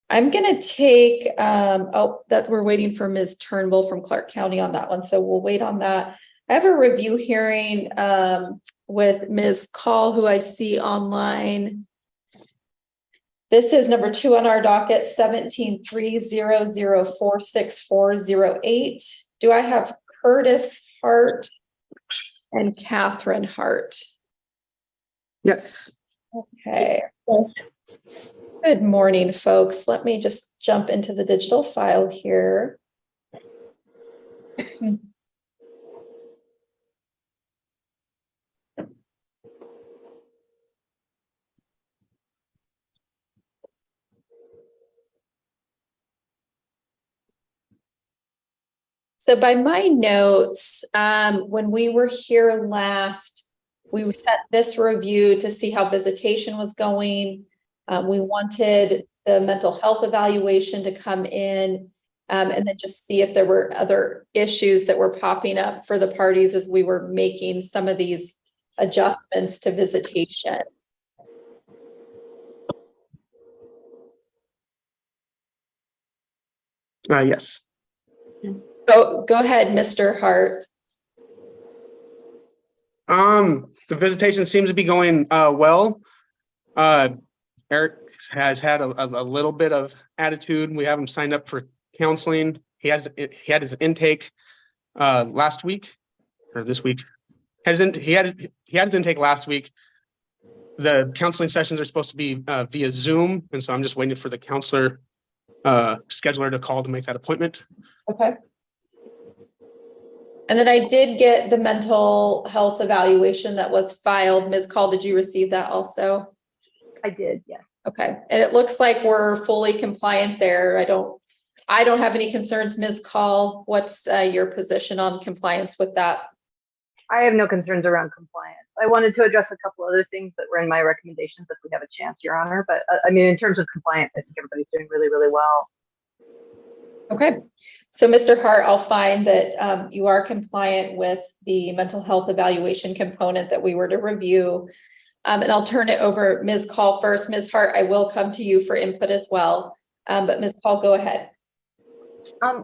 I'm going to take, that we're waiting for Ms. Turnbull from Clark County on that one. So we'll wait on that. I have a review hearing with Ms. Call, who I see online. This is number 2 on our docket, 17-300-46408. Do I have Curtis Hart and Catherine Hart? Yes. Okay. Good morning, folks. Let me just jump into the digital file here. So by my notes, when we were here last, we set this review to see how visitation was going. We wanted the mental health evaluation to come in, and then just see if there were other issues that were popping up for the parties as we were making some of these adjustments to visitation. Yes. Go ahead, Mr. Hart. The visitation seems to be going well. Eric has had a little bit of attitude. We have him signed up for counseling. He had his intake last week or this week. He had his intake last week. The counseling sessions are supposed to be via Zoom, and so I'm just waiting for the counselor scheduler to call to make that appointment. Okay. And then I did get the mental health evaluation that was filed. Ms. Call, did you receive that also? I did, yes. Okay, and it looks like we're fully compliant there. I don't have any concerns. Ms. Call, what's your position on compliance with that? I have no concerns around compliance. I wanted to address a couple other things that were in my recommendations if we have a chance, Your Honor. But I mean, in terms of compliance, I think everybody's doing really, really well. Okay, so Mr. Hart, I'll find that you are compliant with the mental health evaluation component that we were to review. And I'll turn it over, Ms. Call first. Ms. Hart, I will come to you for input as well. But Ms. Call, go ahead.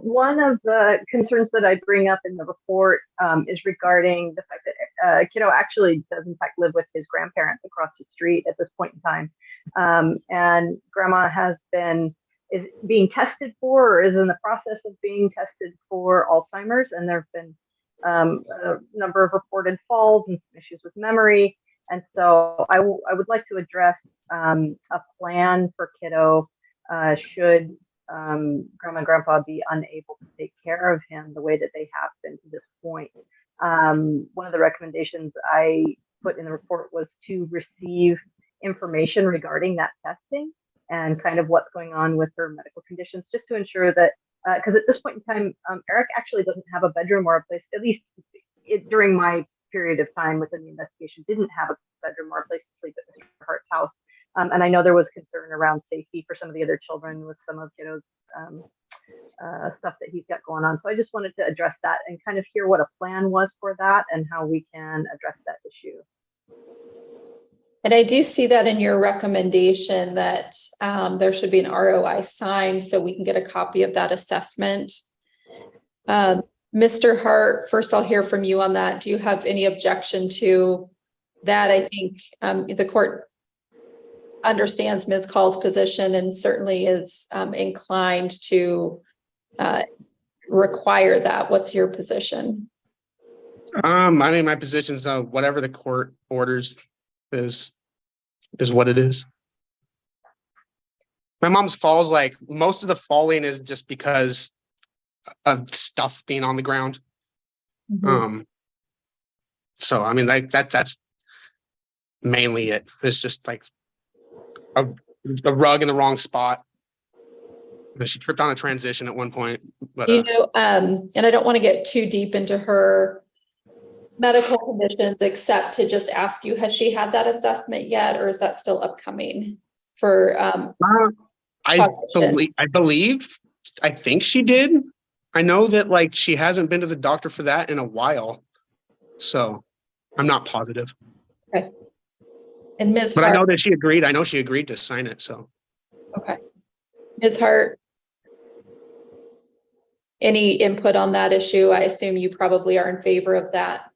One of the concerns that I bring up in the report is regarding the fact that kiddo actually does in fact live with his grandparents across the street at this point in time. And grandma is being tested for, or is in the process of being tested for Alzheimer's. And there have been a number of reported falls and some issues with memory. And so I would like to address a plan for kiddo should grandma and grandpa be unable to take care of him the way that they have been to this point. One of the recommendations I put in the report was to receive information regarding that testing and kind of what's going on with her medical conditions, just to ensure that, because at this point in time, Eric actually doesn't have a bedroom or a place, at least during my period of time within the investigation, didn't have a bedroom or a place to sleep at Mr. Hart's house. And I know there was concern around safety for some of the other children with some of kiddo's stuff that he's got going on. So I just wanted to address that and kind of hear what a plan was for that and how we can address that issue. And I do see that in your recommendation that there should be an ROI signed so we can get a copy of that assessment. Mr. Hart, first I'll hear from you on that. Do you have any objection to that? I think the court understands Ms. Call's position and certainly is inclined to require that. What's your position? I mean, my position is whatever the court orders is what it is. My mom's falls, like most of the falling is just because of stuff being on the ground. Mm-hmm. So I mean, like that's mainly it. It's just like a rug in the wrong spot. She tripped on a transition at one point. But and I don't want to get too deep into her medical conditions, except to just ask you, has she had that assessment yet, or is that still upcoming for I think she did. I know that like she hasn't been to the doctor for that in a while, so I'm not positive. Okay. And Ms. But Hart, I know that she agreed. I know she agreed to sign it. So okay. Ms. Hart? Any input on that issue? I assume you probably are in favor of that.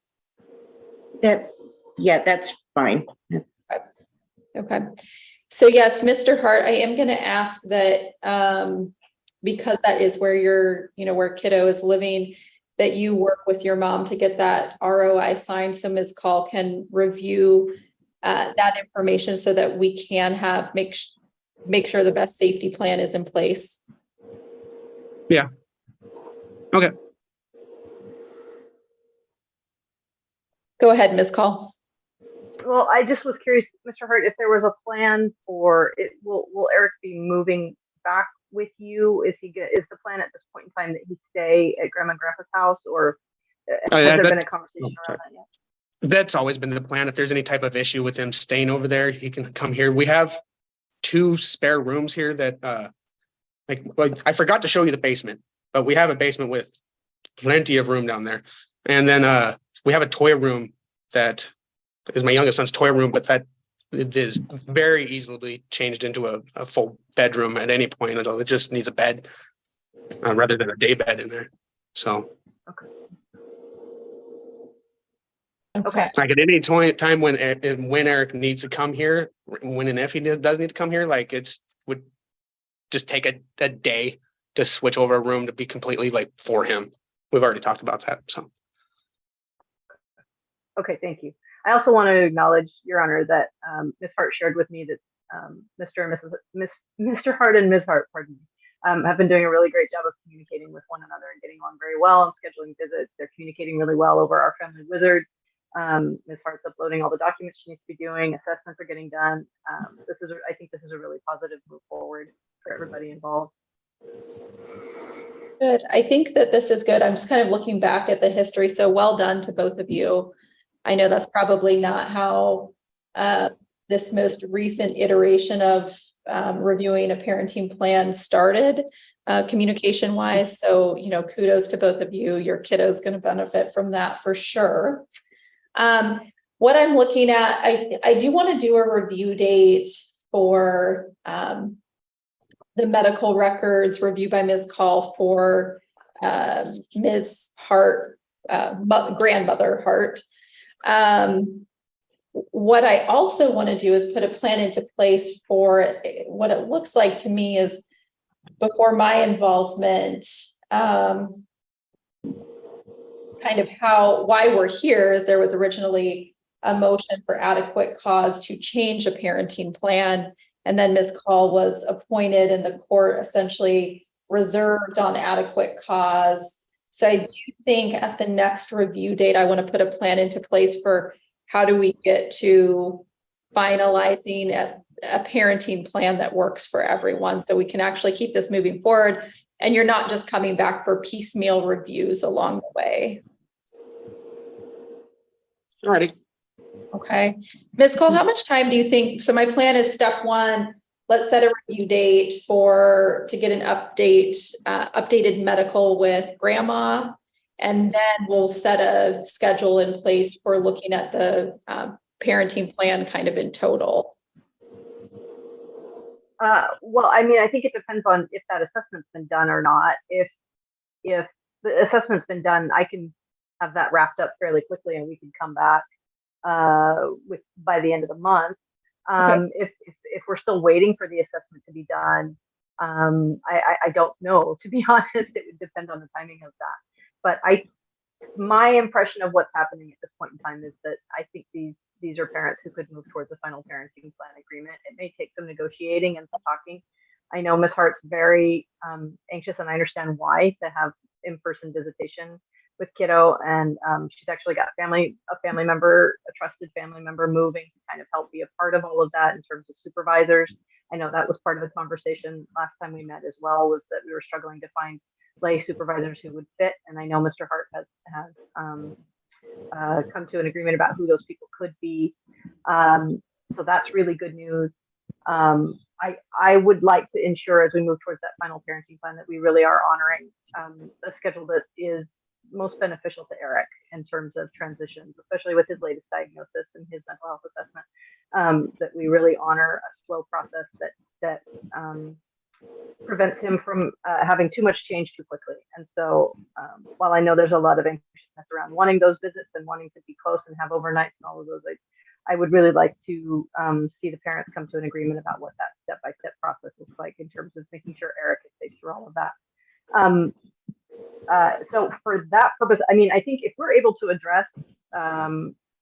Yeah, that's fine. Okay. So yes, Mr. Hart, I am going to ask that, because that is where where kiddo is living, that you work with your mom to get that ROI signed. So Ms. Call can review that information so that we can make sure the best safety plan is in place. Yeah. Okay. Go ahead, Ms. Call. Well, I just was curious, Mr. Hart, if there was a plan for it. Will Eric be moving back with you? Is the plan at this point in time that he stay at Grandma and Grandpa's house, or has there been a conversation around that yet? That's always been the plan. If there's any type of issue with him staying over there, he can come here. We have 2 spare rooms here that, like I forgot to show you the basement, but we have a basement with plenty of room down there. And then we have a toy room that is my youngest son's toy room, but that it is very easily changed into a full bedroom at any point. It just needs a bed rather than a day bed in there. So. Okay. Like at any time when Eric needs to come here, when and if he does need to come here, like would just take a day to switch over a room to be completely like for him. We've already talked about that. So. Okay, thank you. I also want to acknowledge, Your Honor, that Ms. Hart shared with me that Mr. Hart and Ms. Hart, pardon me, have been doing a really great job of communicating with one another and getting on very well and scheduling visits. They're communicating really well over our family wizard. Ms. Hart's uploading all the documents she needs to be doing. Assessments are getting done. I think this is a really positive move forward for everybody involved. Good. I think that this is good. I'm just kind of looking back at the history. So well done to both of you. I know that's probably not how this most recent iteration of reviewing a parenting plan started communication wise. So, kudos to both of you. Your kiddo's going to benefit from that for sure. What I'm looking at, I do want to do a review date for the medical records review by Ms. Call for Ms. Hart, grandmother Hart. What I also want to do is put a plan into place for what it looks like to me is before my involvement, kind of why we're here is there was originally a motion for adequate cause to change a parenting plan. And then Ms. Call was appointed and the court essentially reserved on adequate cause. So I do think at the next review date, I want to put a plan into place for how do we get to finalizing a parenting plan that works for everyone so we can actually keep this moving forward and you're not just coming back for piecemeal reviews along the way. All righty. Okay. Ms. Cole, how much time do you think? So my plan is step 1, let's set a review date to get an updated medical with grandma. And then we'll set a schedule in place for looking at the parenting plan kind of in total. Well, I mean, I think it depends on if that assessment's been done or not. If the assessment's been done, I can have that wrapped up fairly quickly and we can come back by the end of the month. Okay. If we're still waiting for the assessment to be done, I don't know, to be honest. It would depend on the timing of that. But my impression of what's happening at this point in time is that I think these are parents who could move towards a final parenting plan agreement. It may take some negotiating and some talking. I know Ms. Hart's very anxious, and I understand why, to have in-person visitation with kiddo, and she's actually got a trusted family member moving to kind of help be a part of all of that in terms of supervisors. I know that was part of the conversation last time we met as well, was that we were struggling to find lay supervisors who would fit, and I know Mr. Hart has come to an agreement about who those people could be. So that's really good news. I would like to ensure as we move towards that final parenting plan that we really are honoring a schedule that is most beneficial to Eric in terms of transitions, especially with his latest diagnosis and his mental health assessment, that we really honor a slow process that prevents him from having too much change too quickly. And so while I know there's a lot of anxiousness around wanting those visits and wanting to be close and have overnights and all of those, I would really like to see the parents come to an agreement about what that step-by-step process looks like in terms of making sure Eric is safe through all of that. So for that purpose, I mean, I think if we're able to address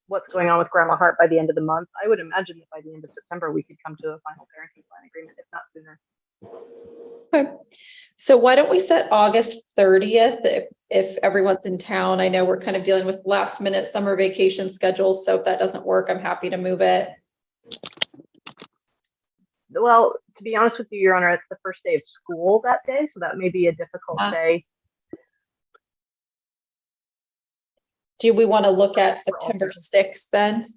what's going on with Grandma Hart by the end of the month, I would imagine that by the end of September, we could come to a final parenting plan agreement, if not sooner. Okay. So why don't we set August 30th if everyone's in town? I know we're kind of dealing with last minute summer vacation schedules. So if that doesn't work, I'm happy to move it. Well, to be honest with you, Your Honor, it's the first day of school that day. So that may be a difficult day. Do we want to look at September 6th then?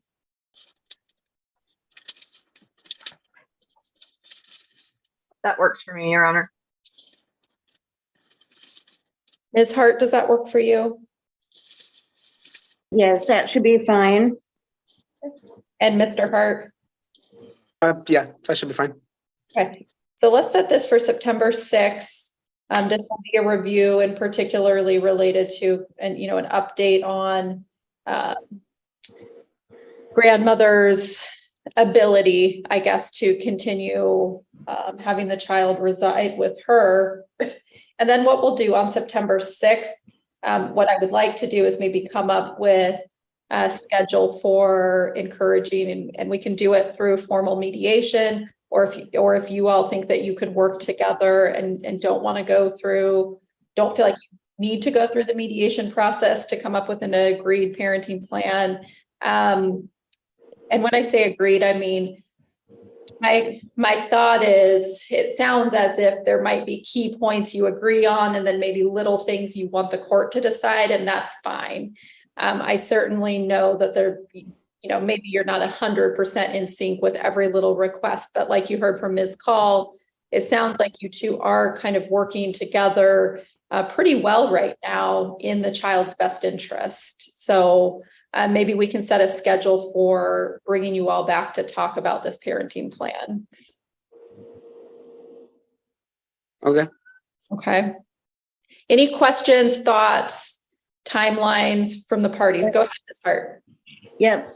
That works for me, Your Honor. Ms. Hart, does that work for you? Yes, that should be fine. And Mr. Hart? Yeah, that should be fine. Okay, so let's set this for September 6th. This will be a review and particularly related to, an update on grandmother's ability, I guess, to continue having the child reside with her. And then what we'll do on September 6th, what I would like to do is maybe come up with a schedule for encouraging, and we can do it through formal mediation, or if you all think that you could work together and don't feel like you need to go through the mediation process to come up with an agreed parenting plan. And when I say agreed, I mean, my thought is, it sounds as if there might be key points you agree on, and then maybe little things you want the court to decide, and that's fine. I certainly know that maybe you're not 100% in sync with every little request, but like you heard from Ms. Call, it sounds like you two are kind of working together pretty well right now in the child's best interest. So maybe we can set a schedule for bringing you all back to talk about this parenting plan. Okay. Okay. Any questions, thoughts, timelines from the parties? Go ahead, Ms. Hart. Yep.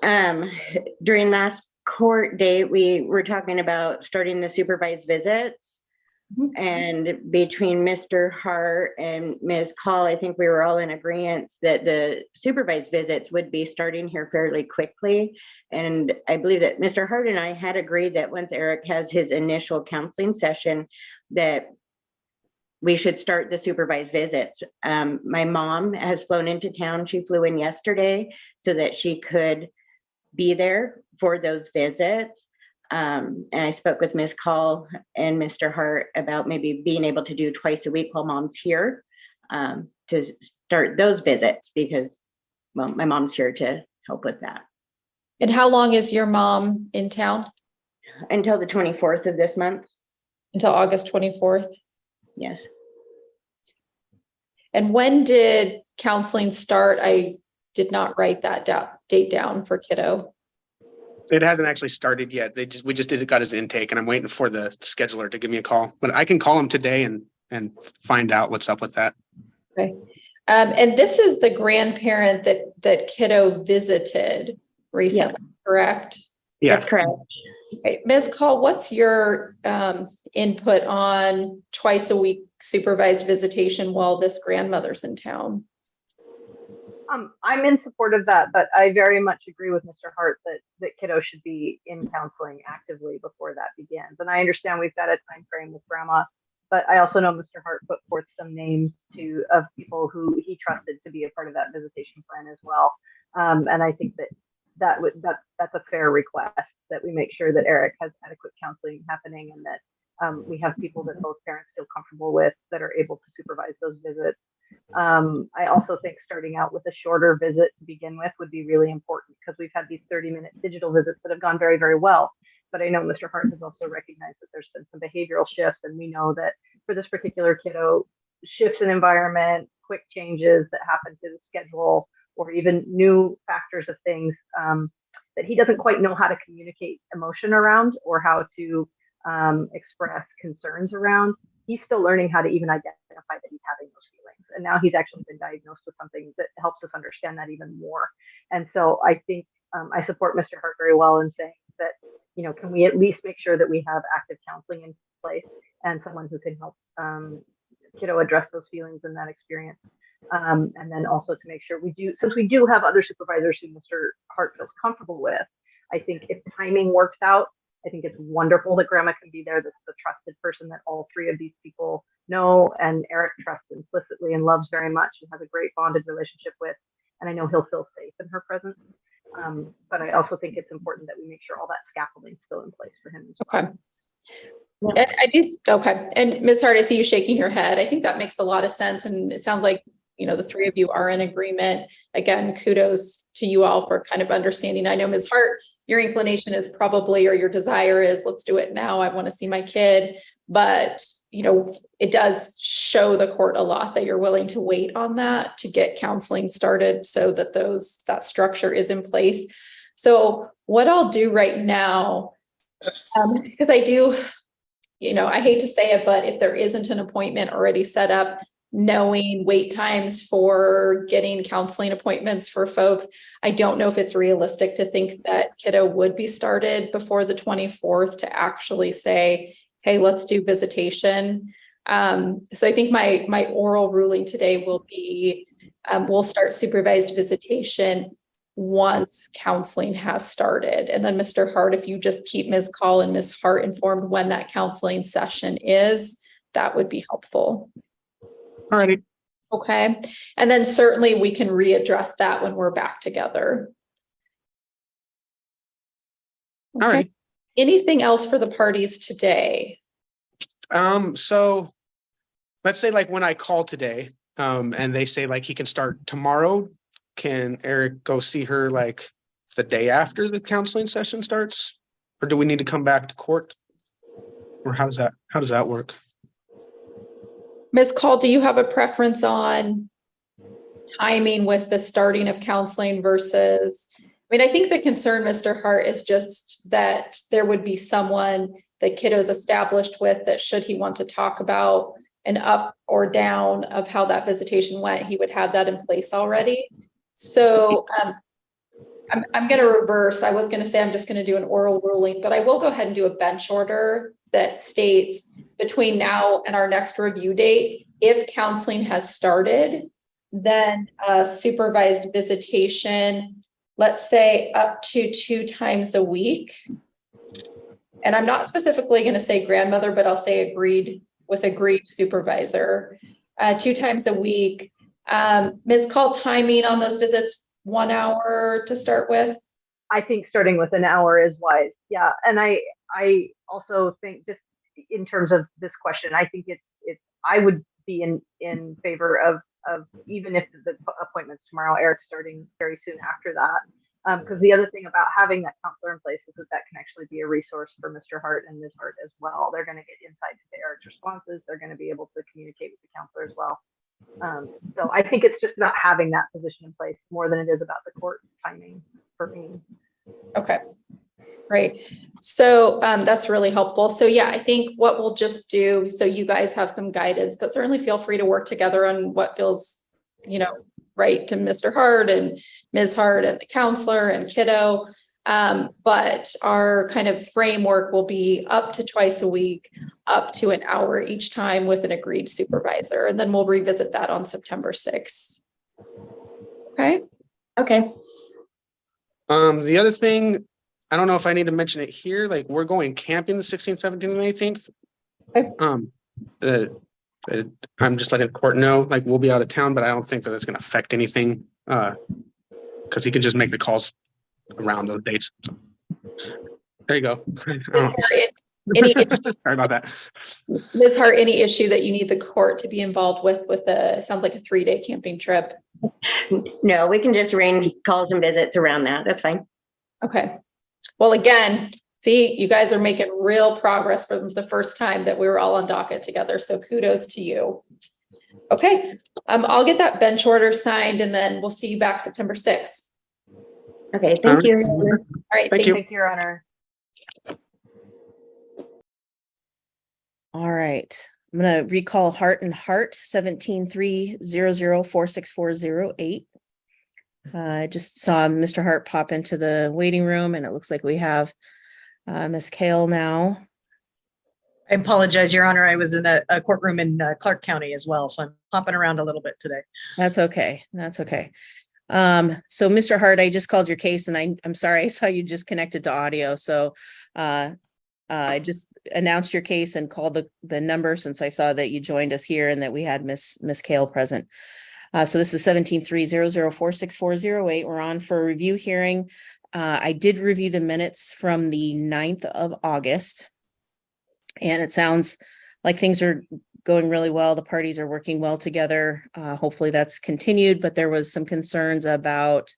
During last court date, we were talking about starting the supervised visits. Mm-hmm. And between Mr. Hart and Ms. Call, I think we were all in agreement that the supervised visits would be starting here fairly quickly. And I believe that Mr. Hart and I had agreed that once Eric has his initial counseling session, that we should start the supervised visits. My mom has flown into town. She flew in yesterday so that she could be there for those visits. And I spoke with Ms. Call and Mr. Hart about maybe being able to do twice a week while mom's here to start those visits because, well, my mom's here to help with that. And how long is your mom in town? Until the 24th of this month. Until August 24th? Yes. And when did counseling start? I did not write that date down for kiddo. It hasn't actually started yet. We just got his intake, and I'm waiting for the scheduler to give me a call. But I can call him today and find out what's up with that. Okay. And this is the grandparent that kiddo visited recently, yeah. Correct? Yeah, that's correct. Okay. Ms. Call, what's your input on twice a week supervised visitation while this grandmother's in town? I'm in support of that, but I very much agree with Mr. Hart that kiddo should be in counseling actively before that begins. And I understand we've got a time frame with grandma, but I also know Mr. Hart put forth some names of people who he trusted to be a part of that visitation plan as well. And I think that's a fair request, that we make sure that Eric has adequate counseling happening, and that we have people that both parents feel comfortable with that are able to supervise those visits. I also think starting out with a shorter visit to begin with would be really important, because we've had these 30-minute digital visits that have gone very, very well. But I know Mr. Hart has also recognized that there's been some behavioral shifts, and we know that for this particular kiddo, shifts in environment, quick changes that happen to the schedule, or even new factors of things that he doesn't quite know how to communicate emotion around, or how to express concerns around, he's still learning how to even identify that he's having those feelings. And now he's actually been diagnosed with something that helps us understand that even more. And so I think I support Mr. Hart very well in saying that, you know, can we at least make sure that we have active counseling in place and someone who can help kiddo address those feelings and that experience. And then also to make sure we do, since we do have other supervisors who Mr. Hart feels comfortable with, I think if timing works out, I think it's wonderful that grandma can be there. That's the trusted person that all three of these people know and Eric trusts implicitly and loves very much and has a great bonded relationship with. And I know he'll feel safe in her presence. But I also think it's important that we make sure all that scaffolding is still in place for him as well. Okay. Yeah. I did. Okay. And Ms. Hart, I see you shaking your head. I think that makes a lot of sense. And it sounds like, you know, the three of you are in agreement. Again, kudos to you all for kind of understanding. I know Ms. Hart, your inclination is probably, or your desire is, let's do it now. I want to see my kid. But, you know, it does show the court a lot that you're willing to wait on that to get counseling started so that that structure is in place. So what I'll do right now, because I do, you know, I hate to say it, but if there isn't an appointment already set up, knowing wait times for getting counseling appointments for folks, I don't know if it's realistic to think that kiddo would be started before the 24th to actually say, hey, let's do visitation. So I think my oral ruling today will be, we'll start supervised visitation once counseling has started. And then Mr. Hart, if you just keep Ms. Call and Ms. Hart informed when that counseling session is, that would be helpful. All righty. Okay. And then certainly we can readdress that when we're back together. Okay. All right. Anything else for the parties today? So let's say like when I call today, and they say like he can start tomorrow, can Eric go see her like the day after the counseling session starts? Or do we need to come back to court? Or how does that work? Ms. Call, do you have a preference on timing with the starting of counseling versus, I mean, I think the concern, Mr. Hart, is just that there would be someone that kiddo's established with that should he want to talk about an up or down of how that visitation went, he would have that in place already. So I'm going to reverse. I was going to say I'm just going to do an oral ruling, but I will go ahead and do a bench order that states between now and our next review date, if counseling has started, then supervised visitation, let's say up to 2 times a week. And I'm not specifically going to say grandmother, but I'll say agreed supervisor, 2 times a week. Ms. Call, timing on those visits, 1 hour to start with? I think starting with an hour is wise. Yeah. And I also think, just in terms of this question, I think I would be in favor of even if the appointment's tomorrow, Eric starting very soon after that. Because the other thing about having that counselor in place is that can actually be a resource for Mr. Hart and Ms. Hart as well. They're going to get insight into Eric's responses. They're going to be able to communicate with the counselor as well. So I think it's just about having that position in place more than it is about the court timing for me. Okay, great. So that's really helpful. So yeah, I think what we'll just do, so you guys have some guidance, but certainly feel free to work together on what feels, you know, right to Mr. Hart and Ms. Hart and the counselor and kiddo. But our kind of framework will be up to twice a week, up to an hour each time with an agreed supervisor. And then we'll revisit that on September 6th. Okay. Okay. The other thing, I don't know if I need to mention it here, like we're going camping the 16th, 17th, and 18th. Okay. I'm just letting the court know, like we'll be out of town, but I don't think that it's going to affect anything because he can just make the calls around those dates. So, there you go. Sorry about that. Ms. Hart, any issue that you need the court to be involved with it sounds like a 3-day camping trip? No, we can just arrange calls and visits around that. That's fine. Okay. Well, again, see, you guys are making real progress from the first time that we were all on docket together. So kudos to you. Okay. I'll get that bench order signed and then we'll see you back September 6th. Okay. Thank you. All right. Thank you. Thank you, Your Honor. All right, I'm gonna recall Hart and Hart 17-300-46408. I just saw Mr. Hart pop into the waiting room, and it looks like we have Ms. Kale now. I apologize, Your Honor. I was in a courtroom in Clark County as well, so I'm hopping around a little bit today. That's okay. That's okay. So Mr. Hart, I just called your case, and I'm sorry, I saw you just connected to audio. So I just announced your case and called the number since I saw that you joined us here and that we had Miss Kale present. So this is 17-300-46408. We're on for a review hearing. I did review the minutes from the 9th of August. And it sounds like things are going really well. The parties are working well together. Hopefully that's continued, but there was some concerns about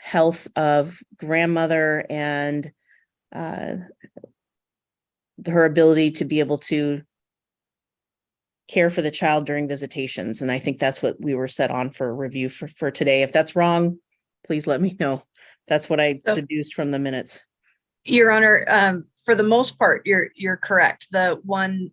health of grandmother and her ability to be able to care for the child during visitations. And I think that's what we were set on for review for today. If that's wrong, please let me know. That's what I deduced from the minutes. Your Honor, for the most part, you're correct. The one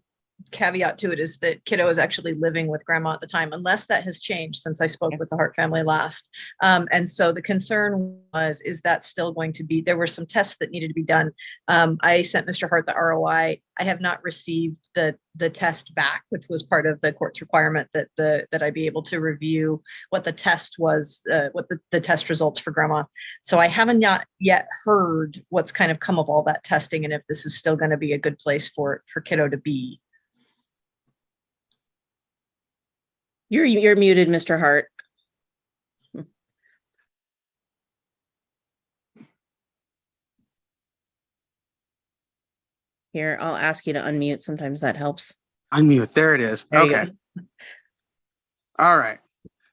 caveat to it is that kiddo is actually living with grandma at the time, unless that has changed since I spoke with the Hart family last. And so the concern was, is that still going to be, there were some tests that needed to be done. I sent Mr. Hart the ROI. I have not received the test back, which was part of the court's requirement that I be able to review what the test was, what the test results for grandma. So I haven't not yet heard what's kind of come of all that testing and if this is still going to be a good place for kiddo to be. You're muted, Mr. Hart. Here, I'll ask you to unmute. Sometimes that helps. Unmute. There it is. There you Okay. go. All right.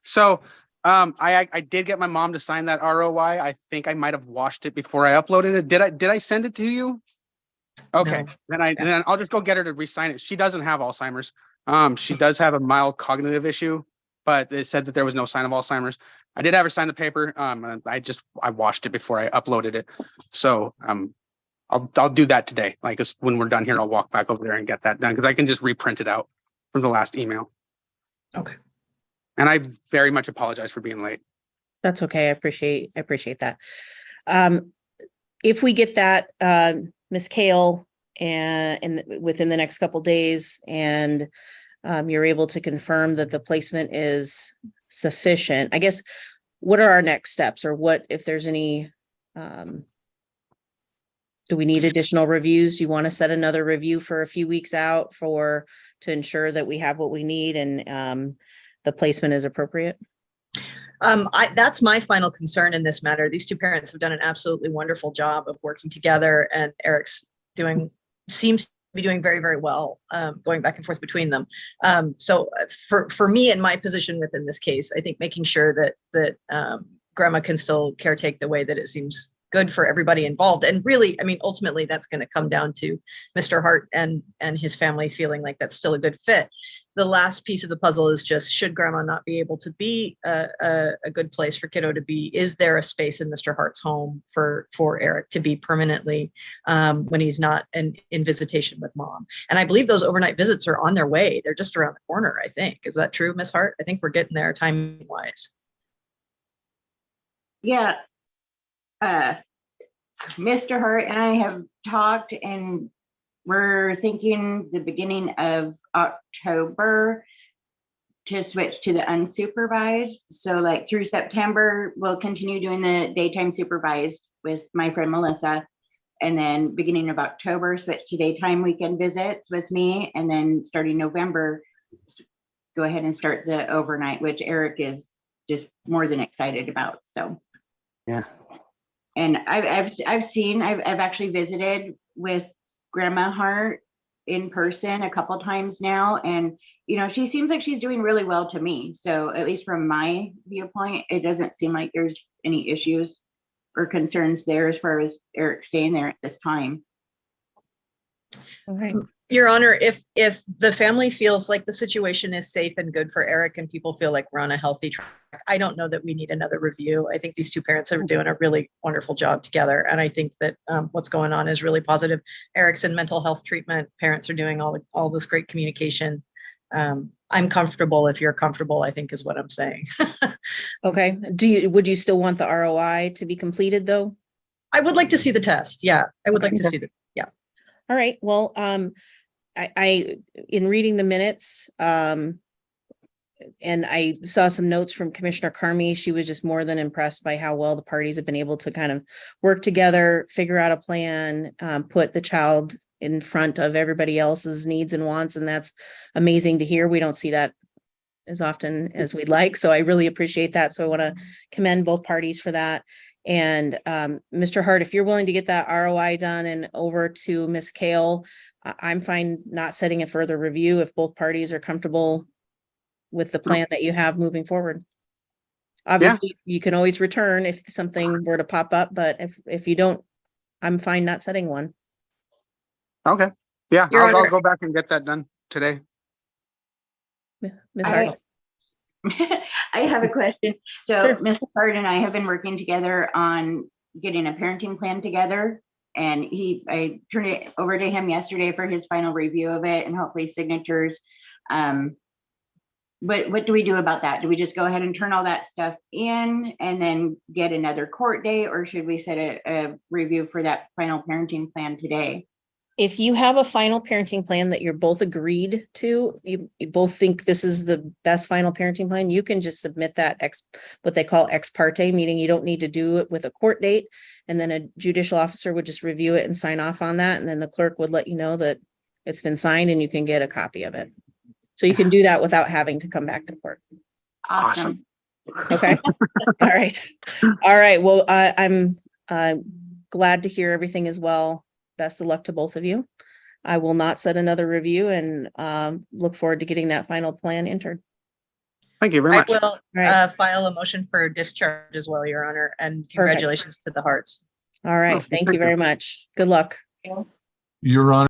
So I did get my mom to sign that ROI. I think I might have washed it before I uploaded it. Did I send it to you? Okay. No. Then I'll just go get her to re-sign it. She doesn't have Alzheimer's. She does have a mild cognitive issue, but they said that there was no sign of Alzheimer's. I did have her sign the paper. I washed it before I uploaded it. So I'll do that today. Like when we're done here, I'll walk back over there and get that done because I can just reprint it out from the last email. Okay. And I very much apologize for being late. that's okay. I appreciate that. If we get that, Ms. Kale, and within the next couple days, and you're able to confirm that the placement is sufficient, I guess, what are our next steps, or what if there's any? Do we need additional reviews? Do you want to set another review for a few weeks out to ensure that we have what we need and the placement is appropriate? That's my final concern in this matter. These two parents have done an absolutely wonderful job of working together, and Eric's seems to be doing very, very well, going back and forth between them. So for me in my position within this case, I think making sure that grandma can still caretake the way that it seems good for everybody involved. And really, I mean, ultimately that's going to come down to Mr. Hart and his family feeling like that's still a good fit. The last piece of the puzzle is just, should grandma not be able to be a good place for kiddo to be? Is there a space in Mr. Hart's home for Eric to be permanently when he's not in visitation with mom? And I believe those overnight visits are on their way. They're just around the corner, I think. Is that true, Ms. Hart? I think we're getting there timing wise. Yeah. Mr. Hart and I have talked, and we're thinking the beginning of October to switch to the unsupervised. So like through September, we'll continue doing the daytime supervised with my friend Melissa. And then beginning of October, switch to daytime weekend visits with me. And then starting November, go ahead and start the overnight, which Eric is just more than excited about. So yeah. And I've actually visited with Grandma Hart in person a couple times now, and she seems like she's doing really well to me. So at least from my viewpoint, it doesn't seem like there's any issues or concerns there as far as Eric staying there at this time. All right. Your Honor, if the family feels like the situation is safe and good for Eric and people feel like we're on a healthy track, I don't know that we need another review. I think these two parents are doing a really wonderful job together. And I think that what's going on is really positive. Eric's in mental health treatment. Parents are doing all this great communication. I'm comfortable if you're comfortable, I think is what I'm saying. Okay, would you still want the ROI to be completed though? I would like to see the test. Yeah, I would Okay. like to see yeah. All right, well, I in reading the minutes, and I saw some notes from Commissioner Carmi. She was just more than impressed by how well the parties have been able to kind of work together, figure out a plan, put the child in front of everybody else's needs and wants. And that's amazing to hear. We don't see that as often as we'd like. So I really appreciate that. So I want to commend both parties for that. And Mr. Hart, if you're willing to get that ROI done and over to Ms. Kale, I'm fine not setting a further review if both parties are comfortable with the plan that you have moving forward. Obviously, you can always return if something were to pop up, but if you don't, I'm fine not setting one. Okay. Yeah, Your I'll Honor. go back and get that done today. Ms. Hart. I have a question. So Sure. Mr. Hart and I have been working together on getting a parenting plan together. And I turned it over to him yesterday for his final review of it and hopefully signatures. But what do we do about that? Do we just go ahead and turn all that stuff in and then get another court date, or should we set a review for that final parenting plan today? If you have a final parenting plan that you're both agreed to, you both think this is the best final parenting plan, you can just submit that what they call ex parte, meaning you don't need to do it with a court date. And then a judicial officer would just review it and sign off on that. And then the clerk would let you know that it's been signed and you can get a copy of it. So you can do that without having to come back to court. Awesome. Okay. All right. All right. Well, I'm glad to hear everything as well. Best of luck to both of you. I will not set another review and look forward to getting that final plan entered. Thank you very I much. will Right. file a motion for discharge as well, Your Honor, and congratulations to the Hearts. All right. Oh, Thank thank you very much. Good luck. Your Honor.